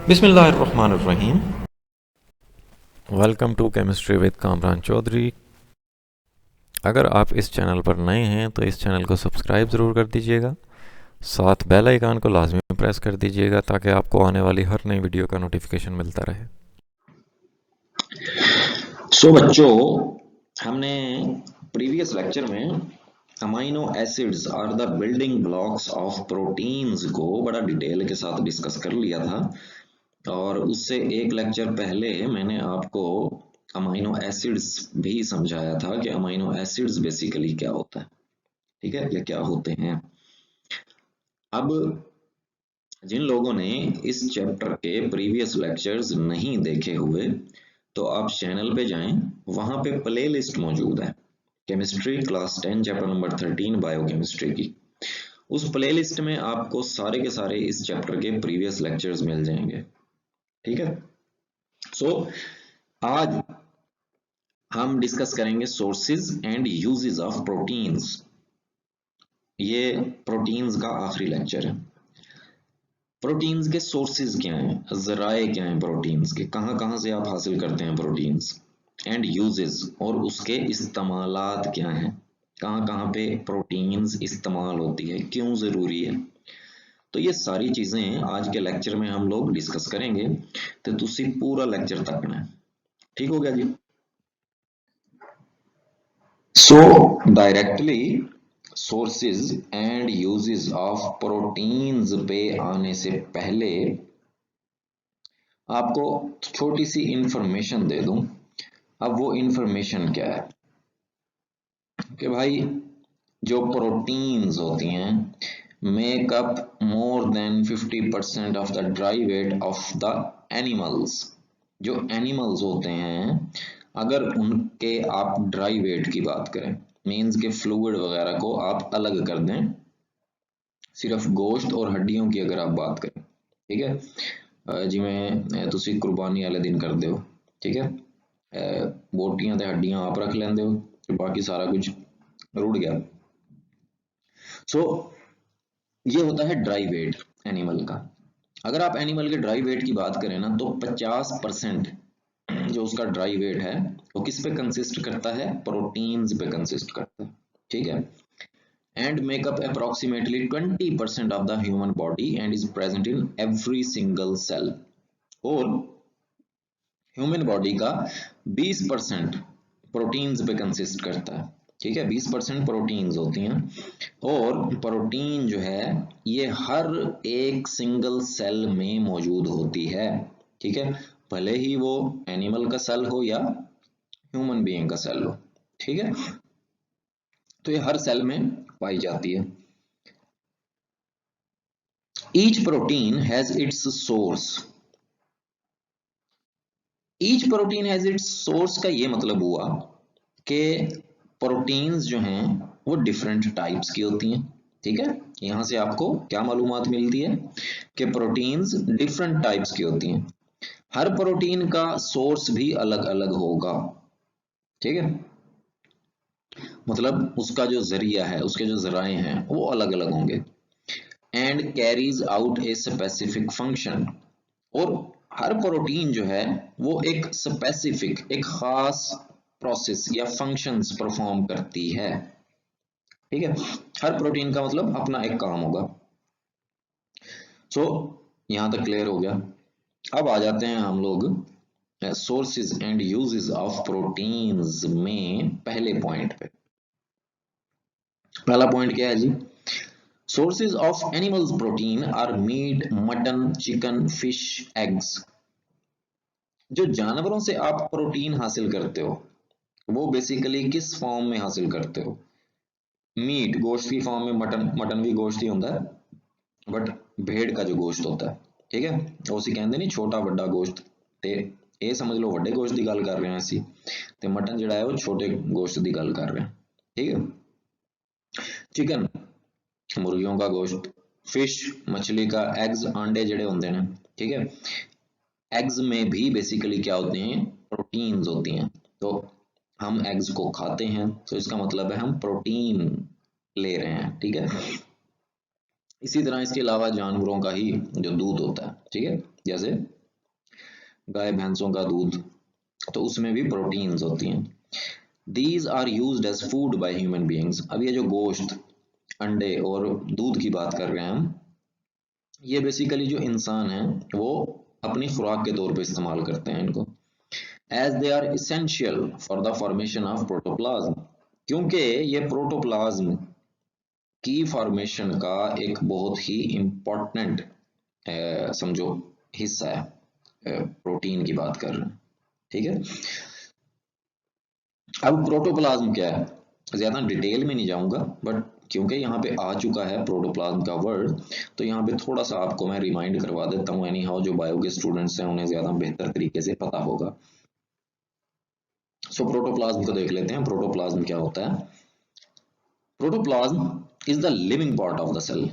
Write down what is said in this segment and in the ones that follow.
बिस्मिल्लाहिर्रहमानिर्रहीम। Welcome to chemistry with Kamran Chaudhry. अगर आप इस चैनल पर नए हैं तो इस चैनल को सब्सक्राइब ज़रूर कर दीजिएगा, साथ बेल आइकन को लाजमी प्रेस कर दीजिएगा ताकि आपको आने वाली हर नई वीडियो का नोटिफिकेशन मिलता रहे। बच्चों, हमने प्रीवियस लेक्चर में amino acids are the building blocks of proteins को बड़ा डिटेल के साथ डिस्कस कर लिया था और उससे एक लेक्चर पहले मैंने आपको अमाइनो एसिड्स भी समझाया था कि अमाइनो एसिड्स बेसिकली क्या होता है, ठीक है, या क्या होते हैं। अब जिन लोगों ने इस चैप्टर के प्रीवियस लेक्चर्स नहीं देखे हुए तो आप चैनल पे जाएं, वहां पे प्ले लिस्ट मौजूद है chemistry class 10 chapter number 13 biochemistry की। उस प्ले लिस्ट में आपको सारे के सारे इस चैप्टर के प्रीवियस लेक्चर्स मिल जाएंगे, ठीक है। आज हम डिस्कस करेंगे sources and uses of proteins. ये प्रोटीन्स का आखिरी लेक्चर है। प्रोटीन्स के सोर्सेज क्या हैं, जराए क्या हैं प्रोटीन्स के, कहां कहां से आप हासिल करते हैं प्रोटीन्स, एंड यूजेस और उसके इस्तेमालात क्या हैं, कहां कहां पे प्रोटीन्स इस्तेमाल होती है, क्यों जरूरी है। तो ये सारी चीजें आज के लेक्चर में हम लोग डिस्कस करेंगे, तो तुसी पूरा लेक्चर तकना है, ठीक हो गया जी। Directly sources and uses of proteins पे आने से पहले आपको छोटी सी इंफॉर्मेशन दे दूं। अब वो इंफॉर्मेशन क्या है कि भाई जो प्रोटीन्स होती हैं make up more than 50% of the dry weight of the animals. जो एनिमल्स होते हैं अगर उनके आप ड्राई वेट की बात करें, मीन्स के फ्लूइड वगैरह को आप अलग कर दें, सिर्फ गोश्त और हड्डियों की अगर आप बात करें, ठीक है, जिमें तुसी कुर्बानी वाले दिन कर दो, ठीक है, बोटियां ते हड्डियां आप रख लेंदे हो, बाकी सारा कुछ रुड़ गया। ये होता है ड्राई वेट एनिमल का। अगर आप एनिमल के ड्राई वेट की बात करें ना तो 50% जो उसका ड्राई वेट है वो किस पे कंसिस्ट करता है, प्रोटीन्स पे कंसिस्ट करता है, ठीक है। And make up approximately 20% of the human body and is present in every single cell. और ह्यूमन बॉडी का 20% प्रोटीन्स पे कंसिस्ट करता है, ठीक है, 20% प्रोटीन्स होती हैं। और प्रोटीन जो है ये हर एक सिंगल सेल में मौजूद होती है, ठीक है, भले ही वो एनिमल का सेल हो या ह्यूमन बीइंग का सेल हो, ठीक है। तो ये हर सेल में पाई जाती है। Each protein has its source. Each protein has its source का ये मतलब हुआ कि प्रोटीन्स जो हैं वो डिफरेंट टाइप्स की होती हैं, ठीक है। यहां से आपको क्या मालूमात मिलती है कि प्रोटीन्स डिफरेंट टाइप्स की होती हैं। हर प्रोटीन का सोर्स भी अलग अलग होगा, ठीक है, मतलब उसका जो जरिया है, उसके जो जराए हैं वो अलग अलग होंगे। And carries out a specific function. और हर प्रोटीन जो है वो एक स्पेसिफिक, एक खास प्रोसेस या फंक्शंस परफॉर्म करती है, ठीक है। हर प्रोटीन का मतलब अपना एक काम होगा। यहां तक क्लियर हो गया। अब आ जाते हैं हम लोग sources and uses of proteins में पहले पॉइंट पे। पहला पॉइंट क्या है जी, sources of animals protein are meat, mutton, chicken, fish, eggs. जो जानवरों से आप प्रोटीन हासिल करते हो वो बेसिकली किस फॉर्म में हासिल करते हो, मीट गोश्त की फॉर्म में। मटन, मटन भी गोश्त ही होता है, बट भेड़ का जो गोश्त होता है, ठीक है, उसी कहते नहीं छोटा बड़ा गोश्त, ते ये समझ लो बड़े गोश्त की गल कर रहे हैं असी, ते मटन जिहड़ा है वो छोटे गोश्त की गल कर रहे हैं, ठीक है। चिकन मुर्गियों का गोश्त, फिश मछली का, एग्स अंडे जिहड़े होंदे ने, ठीक है। एग्स में भी बेसिकली क्या होते हैं, प्रोटीन्स होती हैं। तो हम एग्स को खाते हैं तो इसका मतलब है हम प्रोटीन ले रहे हैं, ठीक है। इसी तरह इसके अलावा जानवरों का ही जो दूध होता है, ठीक है, जैसे गाय भैंसों का दूध, तो उसमें भी प्रोटीन्स होती हैं। These are used as food by human beings. अब ये जो गोश्त, अंडे और दूध की बात कर रहे हैं हम, ये बेसिकली जो इंसान है वो अपनी खुराक के तौर पे इस्तेमाल करते हैं इनको, as they are essential for the formation of protoplasm, क्योंकि ये प्रोटोप्लाज्म की फॉर्मेशन का एक बहुत ही इम्पोर्टेंट समझो हिस्सा है। प्रोटीन की बात कर रहे हैं, ठीक है। अब प्रोटोप्लाज्म क्या है, ज्यादा डिटेल में नहीं जाऊंगा, बट क्योंकि यहाँ पे आ चुका है प्रोटोप्लाज्म का वर्ड, तो यहाँ पे थोड़ा सा आपको मैं रिमाइंड करवा देता हूँ। एनी हाउ जो बायो के स्टूडेंट्स हैं उन्हें ज्यादा बेहतर तरीके से पता होगा। सो प्रोटोप्लाज्म को देख लेते हैं। प्रोटोप्लाज्म क्या होता है? Protoplasm is the living part of the cell.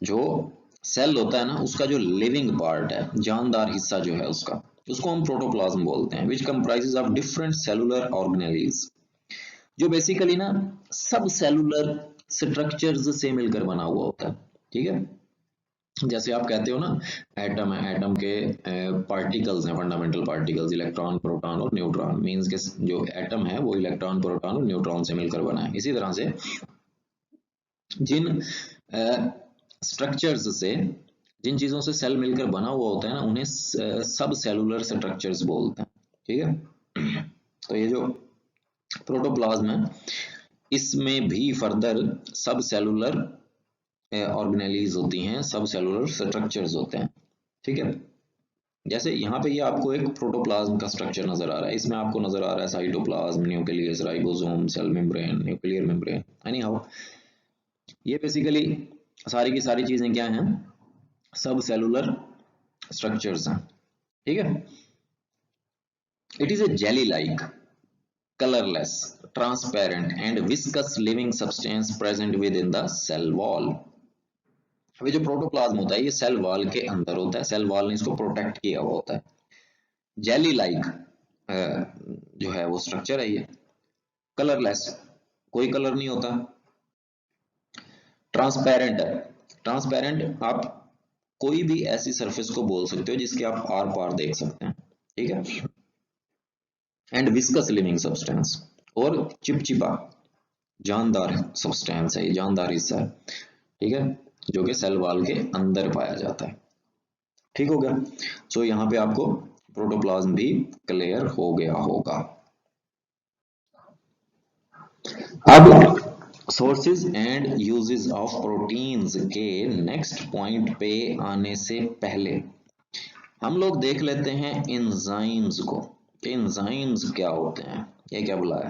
जो सेल होता है ना, उसका जो लिविंग पार्ट है, जानदार हिस्सा जो है उसका, उसको हम प्रोटोप्लाज्म बोलते हैं। विच comprises of different cellular organelles, जो बेसिकली ना सब सेलुलर स्ट्रक्चर्स से मिलकर बना हुआ होता है, ठीक है। जैसे आप कहते हो ना, एटम है, एटम के पार्टिकल्स हैं, फंडामेंटल पार्टिकल्स, इलेक्ट्रॉन, प्रोटॉन और न्यूट्रॉन। मींस के जो एटम है वो इलेक्ट्रॉन, प्रोटॉन और न्यूट्रॉन से मिलकर बना है। इसी तरह से जिन स्ट्रक्चर्स से, जिन चीजों से सेल मिलकर बना हुआ होता है ना, उन्हें सब सेलुलर स्ट्रक्चर्स बोलते हैं, ठीक है। तो ये जो प्रोटोप्लाज्म है, इसमें भी फर्दर सब सेलुलर ऑर्गेनेलीज होती हैं, सब सेलुलर स्ट्रक्चर्स होते हैं, ठीक है। जैसे यहाँ पे ये आपको एक प्रोटोप्लाज्म का स्ट्रक्चर नजर आ रहा है। इसमें आपको नजर आ रहा है cytoplasm, nucleus, ribosome, cell membrane, nuclear membrane. Anyhow, ये बेसिकली सारी की सारी चीजें क्या हैं? सब सेलुलर स्ट्रक्चर्स हैं, ठीक है। It is a jelly like, colorless, transparent and viscous living substance present within the cell wall। अभी जो प्रोटोप्लाज्म होता है ये सेल वॉल के अंदर होता है, सेल वॉल ने इसको प्रोटेक्ट किया हुआ होता है। जेली लाइक जो है वो स्ट्रक्चर है ये। कलरलेस, कोई कलर नहीं होता। ट्रांसपेरेंट है, ट्रांसपेरेंट आप कोई भी ऐसी सरफेस को बोल सकते हो जिसके आप आर पार देख सकते हैं, ठीक है। एंड विस्कस लिविंग सब्सटेंस, और चिपचिपा जानदार सब्सटेंस है, ये जानदार हिस्सा है, ठीक है, जो कि सेल वॉल के अंदर पाया जाता है। ठीक हो गया। सो यहाँ पे आपको प्रोटोप्लाज्म भी क्लियर हो गया होगा। अब sources and uses of proteins के नेक्स्ट पॉइंट पे आने से पहले हम लोग देख लेते हैं एंजाइम्स को। एंजाइम्स क्या होते हैं, ये क्या बुलाया,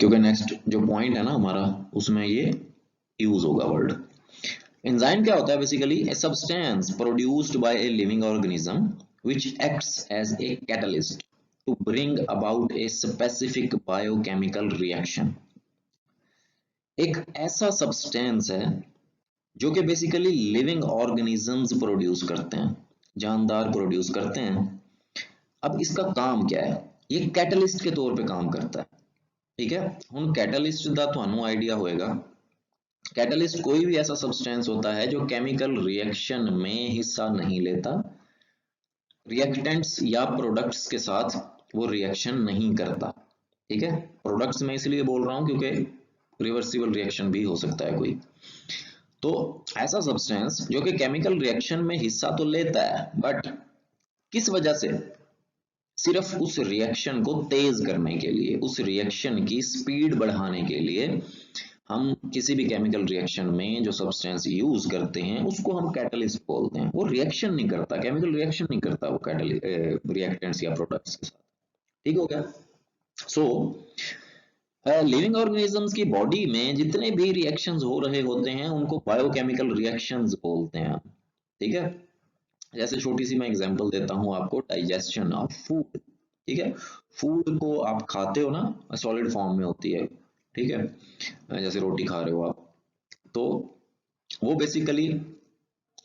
क्योंकि नेक्स्ट जो पॉइंट है ना हमारा, उसमें ये यूज होगा वर्ड। एंजाइम क्या होता है? Basically a substance produced by a living organism which acts as a catalyst to bring about a specific biochemical reaction. एक ऐसा सब्सटेंस है जो कि बेसिकली लिविंग ऑर्गेनिजम्स प्रोड्यूस करते हैं, जानदार प्रोड्यूस करते हैं। अब इसका काम क्या है? ये कैटलिस्ट के तौर पे काम करता है, ठीक है। हुन कैटलिस्ट दा ਤੁਹਾਨੂੰ आइडिया होएगा। कैटलिस्ट कोई भी ऐसा सब्सटेंस होता है जो केमिकल रिएक्शन में हिस्सा नहीं लेता, रिएक्टेंट्स या प्रोडक्ट्स के साथ वो रिएक्शन नहीं करता, ठीक है। प्रोडक्ट्स में इसलिए बोल रहा हूं क्योंकि रिवर्सिबल रिएक्शन भी हो सकता है कोई। तो ऐसा सब्सटेंस जो कि केमिकल रिएक्शन में हिस्सा तो लेता है, बट किस वजह से? सिर्फ उस रिएक्शन को तेज करने के लिए, उस रिएक्शन की स्पीड बढ़ाने के लिए हम किसी भी केमिकल रिएक्शन में जो सब्सटेंस यूज करते हैं उसको हम कैटलिस्ट बोलते हैं। वो रिएक्शन नहीं करता, केमिकल रिएक्शन नहीं करता वो रिएक्टेंट्स या प्रोडक्ट्स के साथ। ठीक हो गया। सो लिविंग ऑर्गेनिजम्स की बॉडी में जितने भी रिएक्शंस हो रहे होते हैं उनको बायोकेमिकल रिएक्शंस बोलते हैं, ठीक है। जैसे छोटी सी मैं एग्जांपल देता हूं आपको, डाइजेशन ऑफ फूड, ठीक है। फूड को आप खाते हो ना, सॉलिड फॉर्म में होती है, ठीक है। जैसे रोटी खा रहे हो आप, तो वो बेसिकली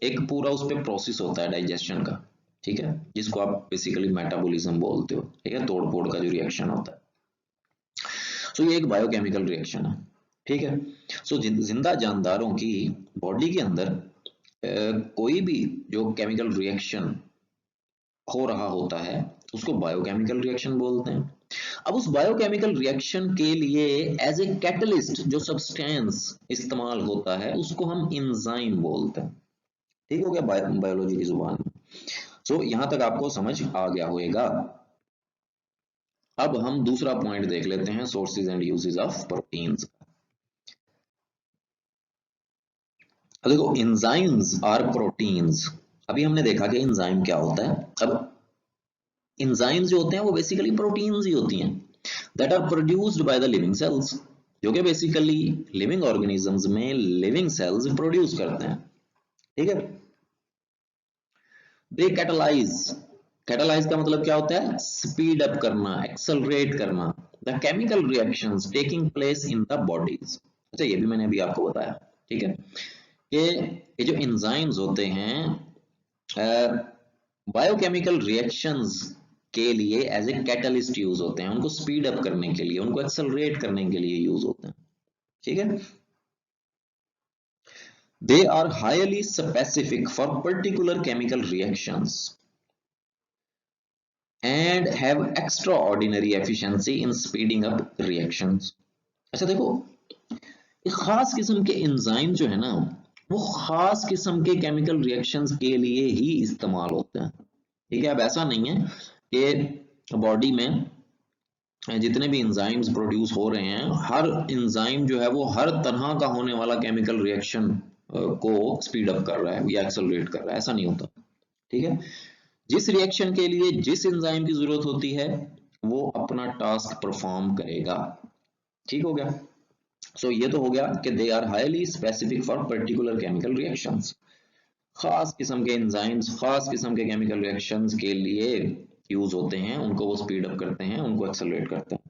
एक पूरा उस पर प्रोसेस होता है डाइजेशन का, ठीक है, जिसको आप बेसिकली मेटाबॉलिज्म बोलते हो, ठीक है, तोड़ फोड़ का जो रिएक्शन होता है। तो ये एक बायोकेमिकल रिएक्शन है, ठीक है। सो जिंदा जानदारों की बॉडी के अंदर कोई भी जो केमिकल रिएक्शन हो रहा होता है उसको बायोकेमिकल रिएक्शन बोलते हैं। अब उस बायोकेमिकल रिएक्शन के लिए एज ए कैटलिस्ट जो सब्सटेंस इस्तेमाल होता है उसको हम एंजाइम बोलते हैं। ठीक हो गया बायोलॉजी की जुबान में। सो यहां तक आपको समझ आ गया होगा। अब हम दूसरा पॉइंट देख लेते हैं, sources and uses of proteins. अब देखो, एंजाइम्स आर प्रोटीन्स। अभी हमने देखा कि एंजाइम क्या होता है। अब एंजाइम्स जो होते हैं वो बेसिकली प्रोटीन्स ही होती हैं that are produced by the living cells, जो कि बेसिकली लिविंग ऑर्गेनिजम्स में लिविंग सेल्स प्रोड्यूस करते हैं। ठीक है। दे कैटलाइज, कैटलाइज का मतलब क्या होता है? स्पीड अप करना, एक्सेलरेट करना the chemical reactions taking place in the bodies. अच्छा, ये भी मैंने अभी आपको बताया। ठीक है, कि ये जो एंजाइम्स होते हैं बायोकेमिकल रिएक्शंस के लिए एज ए कैटलिस्ट यूज होते हैं, उनको स्पीड अप करने के लिए, उनको एक्सेलरेट करने के लिए यूज होते हैं। ठीक है। They are highly specific for particular chemical reactions and have extraordinary efficiency in speeding up reactions। अच्छा देखो, एक खास किस्म के एंजाइम जो है ना, वो खास किस्म के केमिकल रिएक्शंस के लिए ही इस्तेमाल होते हैं। ठीक है। अब ऐसा नहीं है कि बॉडी में जितने भी एंजाइम्स प्रोड्यूस हो रहे हैं, हर एंजाइम जो है वो हर तरह का होने वाला केमिकल रिएक्शन को स्पीड अप कर रहा है या एक्सेलरेट कर रहा है, ऐसा नहीं होता। ठीक है। जिस रिएक्शन के लिए जिस एंजाइम की जरूरत होती है वो अपना टास्क परफॉर्म करेगा। ठीक हो गया। सो ये तो हो गया कि they are highly specific for particular chemical reactions. खास किस्म के एंजाइम्स खास किस्म के केमिकल रिएक्शंस के लिए यूज होते हैं, उनको वो स्पीड अप करते हैं, उनको एक्सेलरेट करते हैं।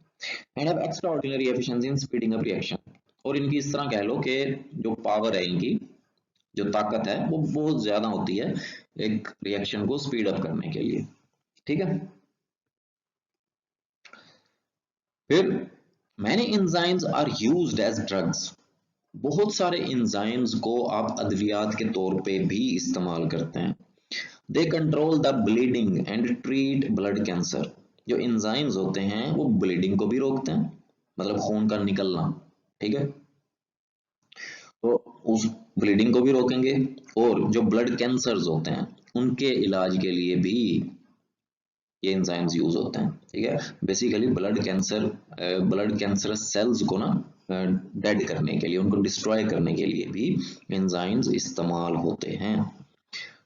And have extra ordinary efficiency in speeding up reaction. और इनकी इस तरह कह लो कि जो पावर है, इनकी जो ताकत है वो बहुत ज्यादा होती है एक रिएक्शन को स्पीड अप करने के लिए। ठीक है। फिर many enzymes are used as drugs. बहुत सारे एंजाइम्स को आप अद्वियात के तौर पे भी इस्तेमाल करते हैं। They control the bleeding and treat blood cancer. जो एंजाइम्स होते हैं वो ब्लीडिंग को भी रोकते हैं, मतलब खून का निकलना। ठीक है। तो उस ब्लीडिंग को भी रोकेंगे, और जो ब्लड कैंसर्स होते हैं उनके इलाज के लिए भी ये एंजाइम्स यूज होते हैं। ठीक है। बेसिकली ब्लड कैंसरस सेल्स को ना डेड करने के लिए, उनको डिस्ट्रॉय करने के लिए भी एंजाइम्स इस्तेमाल होते हैं।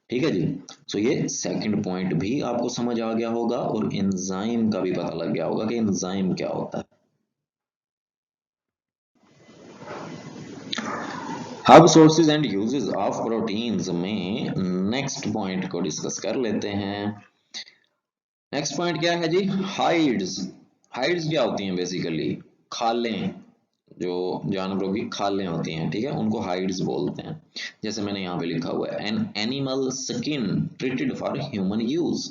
ठीक है जी। सो ये सेकंड पॉइंट भी आपको समझ आ गया होगा, और एंजाइम का भी पता लग गया होगा कि एंजाइम क्या होता है। अब sources and uses of proteins में नेक्स्ट पॉइंट को डिस्कस कर लेते हैं। नेक्स्ट पॉइंट क्या है जी? हाइड्स। हाइड्स क्या होती हैं? बेसिकली खालें, जो जानवरों की खालें होती हैं। ठीक है, उनको हाइड्स बोलते हैं। जैसे मैंने यहाँ पे लिखा हुआ है, an animal skin treated for human use.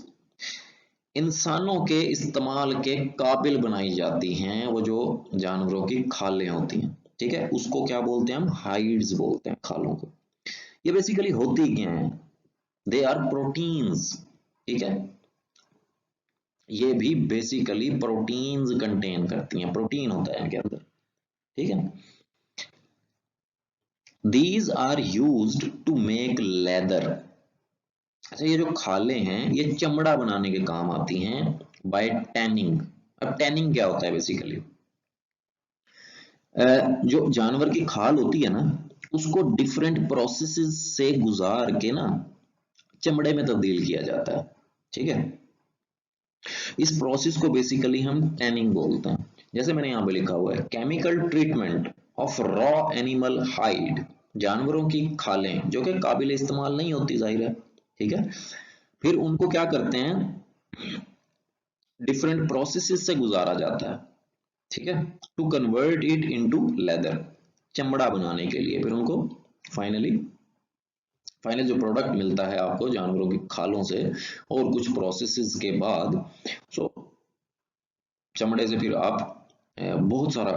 इंसानों के इस्तेमाल के काबिल बनाई जाती हैं वो जो जानवरों की खालें होती हैं। ठीक है, उसको क्या बोलते हैं? हम हाइड्स बोलते हैं खालों को। ये बेसिकली होती क्या है? They are proteins. ठीक है, ये भी बेसिकली प्रोटीन्स कंटेन करती हैं, प्रोटीन होता है इनके अंदर। ठीक है। These are used to make leather. अच्छा, ये जो खाले हैं ये चमड़ा बनाने के काम आती हैं बाय टैनिंग। अब टैनिंग क्या होता है? बेसिकली जो जानवर की खाल होती है ना, उसको डिफरेंट प्रोसेसेस से गुजार के ना चमड़े में तब्दील किया जाता है। ठीक है, इस प्रोसेस को बेसिकली हम टैनिंग बोलते हैं। जैसे मैंने यहाँ पे लिखा हुआ है, chemical treatment of raw animal hide. जानवरों की खालें जो कि काबिल इस्तेमाल नहीं होती, जाहिर है। ठीक है, फिर उनको क्या करते हैं? डिफरेंट प्रोसेसेस से गुजारा जाता है। ठीक है, to convert it into leather, चमड़ा बनाने के लिए। फिर उनको फाइनल जो प्रोडक्ट मिलता है आपको जानवरों की खालों से और कुछ प्रोसेसेस के बाद, सो चमड़े से फिर आप बहुत सारा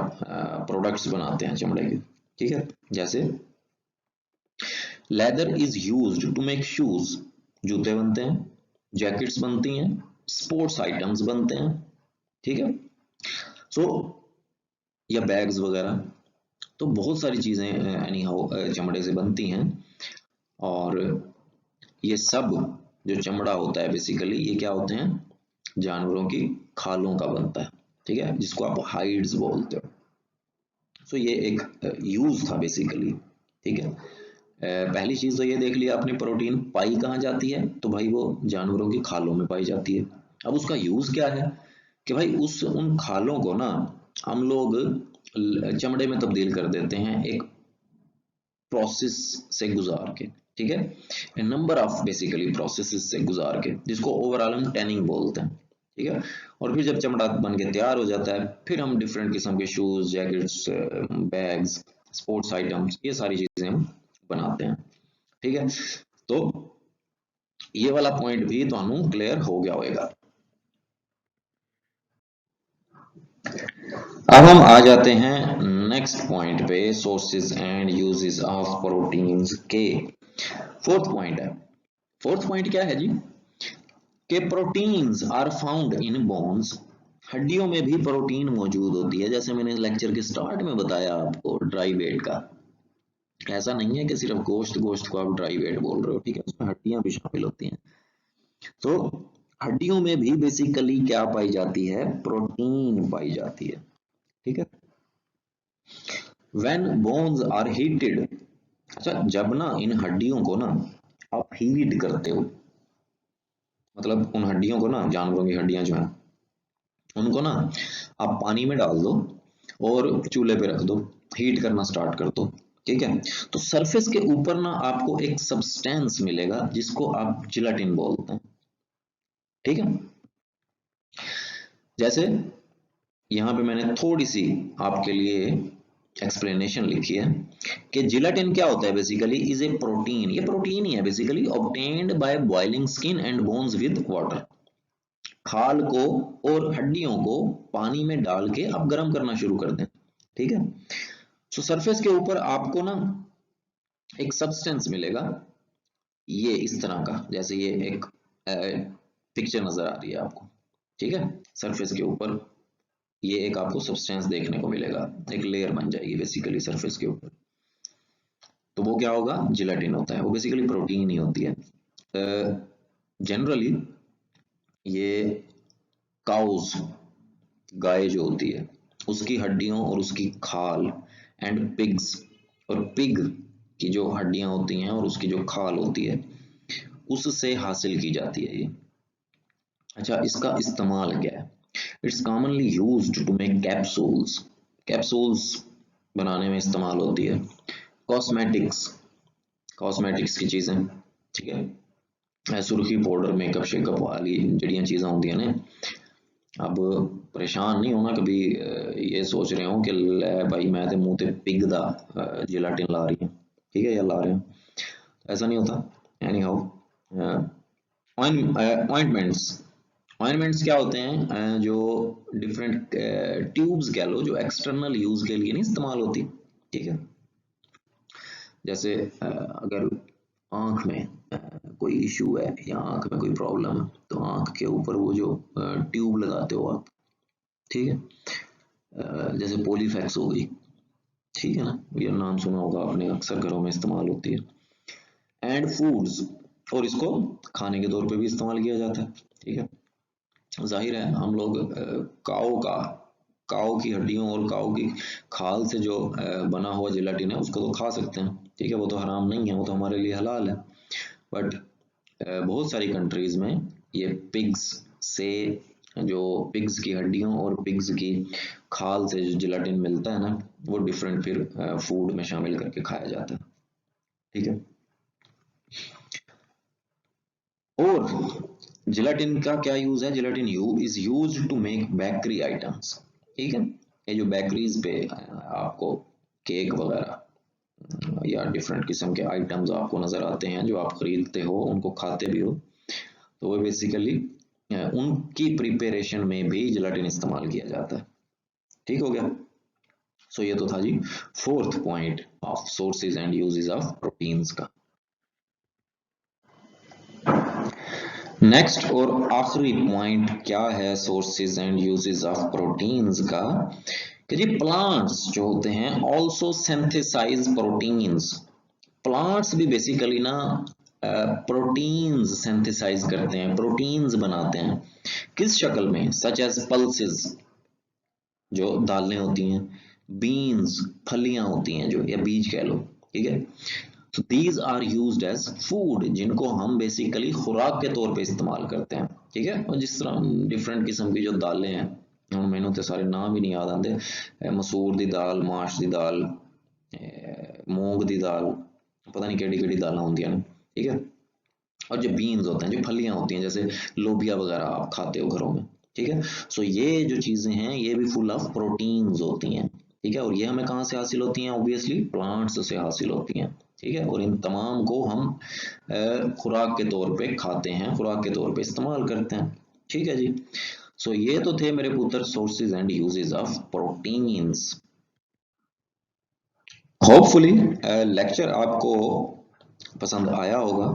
प्रोडक्ट्स बनाते हैं चमड़े के। ठीक है, जैसे leather is used to make shoes, जूते बनते हैं, जैकेट्स बनती हैं, स्पोर्ट्स आइटम्स बनते हैं, ठीक है। सो या बैग्स वगैरह, तो बहुत सारी चीजें एनी हाउ चमड़े से बनती हैं। और ये सब जो चमड़ा होता है बेसिकली ये क्या होते हैं, जानवरों की खालों का बनता है, ठीक है, जिसको आप हाइड्स बोलते हो। सो ये एक यूज था बेसिकली, ठीक है। पहली चीज तो ये देख लिया आपने, प्रोटीन पाई कहाँ जाती है, तो भाई वो जानवरों की खालों में पाई जाती है। अब उसका यूज क्या है कि भाई उन खालों को ना हम लोग चमड़े में तब्दील कर देते हैं एक प्रोसेस से गुजार के, ठीक है, नंबर ऑफ बेसिकली प्रोसेसेस से गुजार के, जिसको ओवरऑल हम टैनिंग बोलते हैं, ठीक है। और फिर जब चमड़ा बन के तैयार हो जाता है, फिर हम डिफरेंट किस्म के shoes, jackets, bags, sports items, ये सारी चीजें हम बनाते हैं, ठीक है। तो ये वाला पॉइंट भी ਤੁਹਾਨੂੰ क्लियर हो गया होगा। अब हम आ जाते हैं नेक्स्ट पॉइंट पे, sources and uses of proteins के। फोर्थ पॉइंट है, फोर्थ पॉइंट क्या है जी, कि proteins are found in bones, हड्डियों में भी प्रोटीन मौजूद होती है, जैसे मैंने लेक्चर के स्टार्ट में बताया आपको ड्राई वेट का। ऐसा नहीं है कि सिर्फ गोश्त गोश्त को आप ड्राई वेट बोल रहे हो, ठीक है, उसमें हड्डियां भी शामिल होती हैं। तो हड्डियों में भी बेसिकली क्या पाई जाती है, प्रोटीन पाई जाती है, ठीक है। व्हेन बोन्स आर हीटेड, अच्छा जब ना इन हड्डियों को ना आप हीट करते हो, मतलब उन हड्डियों को ना, जानवरों की हड्डियां जो हैं उनको ना आप पानी में डाल दो और चूल्हे पे रख दो, हीट करना स्टार्ट कर दो, ठीक है। तो सरफेस के ऊपर ना आपको एक सब्सटेंस मिलेगा जिसको आप जिलेटिन बोलते हैं, ठीक है। जैसे यहाँ पे मैंने थोड़ी सी आपके लिए एक्सप्लेनेशन लिखी है कि जिलेटिन क्या होता है, बेसिकली इज ए प्रोटीन, ये प्रोटीन ही है basically, obtained by boiling skin and bones with water, खाल को और हड्डियों को पानी में डाल के आप गर्म करना शुरू कर दें, ठीक है। सो सरफेस के ऊपर आपको ना एक सब्सटेंस मिलेगा, ये इस तरह का, जैसे ये एक पिक्चर नजर आ रही है आपको, ठीक है। सरफेस के ऊपर ये एक आपको सब्सटेंस देखने को मिलेगा, एक लेयर बन जाएगी बेसिकली सरफेस के ऊपर, तो वो क्या होगा, जिलेटिन होता है, वो बेसिकली प्रोटीन ही होती है। जनरली ये काउज, गाय जो होती है उसकी हड्डियों और उसकी खाल, एंड पिग्स, और पिग की जो हड्डियां होती हैं और उसकी जो खाल होती है उससे हासिल की जाती है ये। अच्छा इसका इस्तेमाल क्या है, it's commonly used to make capsules, capsules बनाने में इस्तेमाल होती है। कॉस्मेटिक्स, कॉस्मेटिक्स की चीजें, ठीक है, सुर्खी पाउडर, मेकअप शेकअप वाली जड़ियां चीजें होती हैं ना। अब परेशान नहीं होना कभी ये सोच रहे हो कि ले भाई मैं ते मुंह ते पिग दा जिलेटिन ला रही हूँ, ठीक है, या ला रहे हो, ऐसा नहीं होता। एनी हाउ ऑइंटमेंट्स, ऑइंटमेंट्स क्या होते हैं, जो डिफरेंट ट्यूब्स कह लो, जो एक्सटर्नल यूज के लिए नहीं इस्तेमाल होती, ठीक है। जैसे अगर आंख में कोई इशू है या आंख में कोई प्रॉब्लम है, तो आंख के ऊपर वो जो ट्यूब लगाते हो आप, ठीक है, जैसे पॉलीफैक्स हो गई, ठीक है ना, ये नाम सुना होगा आपने, अक्सर घरों में इस्तेमाल होती है। एंड फूड्स, और इसको खाने के तौर पे भी इस्तेमाल किया जाता है, ठीक है। जाहिर है हम लोग काऊ की हड्डियों और काऊ की खाल से जो बना हुआ जिलेटिन है उसको तो खा सकते हैं, ठीक है, वो तो हराम नहीं है, वो तो हमारे लिए हलाल है। बट बहुत सारी कंट्रीज में ये पिग्स से, जो पिग्स की हड्डियों और पिग्स की खाल से जो जिलेटिन मिलता है ना, वो डिफरेंट फिर फूड में शामिल करके खाया जाता है, ठीक है। और जिलेटिन का क्या यूज है, gelatin is use to make bakery items, ठीक है। ये जो बेकरीज पे आपको केक वगैरह या डिफरेंट किस्म के आइटम्स आपको नजर आते हैं जो आप खरीदते हो, उनको खाते भी हो, तो वो बेसिकली उनकी प्रिपरेशन में भी जिलेटिन इस्तेमाल किया जाता है, ठीक हो गया। सो ये तो था जी fourth point of sources and uses of proteins का। नेक्स्ट और आखिरी पॉइंट क्या है sources and uses of proteins का, कि जी प्लांट्स जो होते हैं ऑल्सो सिंथेसाइज प्रोटीन्स। प्लांट्स भी बेसिकली ना प्रोटीन्स सिंथेसाइज करते हैं, प्रोटीन्स बनाते हैं। किस शक्ल में? सच एज पल्सेस, जो दालें होती हैं, बीन्स फलियां होती हैं जो, या बीज कह लो, ठीक है। तो these are used as food, जिनको हम बेसिकली खुराक के तौर पे इस्तेमाल करते हैं, ठीक है। और जिस तरह डिफरेंट किस्म की जो दालें हैं, हम मैनू तो सारे नाम ही नहीं याद आते, मसूर दी दाल, माश दी दाल, मूंग दी दाल, पता नहीं केड़ी केड़ी दालें होंगी ना, ठीक है। और जो बीन्स होते हैं, जो फलियां होती हैं, जैसे लोबिया वगैरह आप खाते हो घरों में, ठीक है। सो ये जो चीजें हैं ये भी फुल ऑफ प्रोटीन्स होती हैं, ठीक है। और ये हमें कहाँ से हासिल होती हैं? ऑब्वियसली प्लांट्स से हासिल होती हैं, ठीक है। और इन तमाम को हम खुराक के तौर पे खाते हैं, खुराक के तौर पे इस्तेमाल करते हैं, ठीक है जी। सो ये तो थे मेरे पुत्र sources and uses of proteins. Hopefully lecture आपको पसंद आया होगा।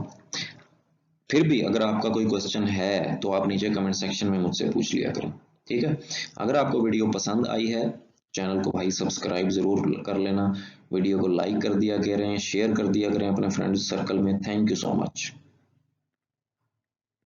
फिर भी अगर आपका कोई क्वेश्चन है तो आप नीचे कमेंट सेक्शन में मुझसे पूछ लिया करें, ठीक है। अगर आपको वीडियो पसंद आई है, चैनल को भाई सब्सक्राइब जरूर कर लेना, वीडियो को लाइक कर दिया करें, शेयर कर दिया करें अपने फ्रेंड्स सर्कल में। Thank you so much.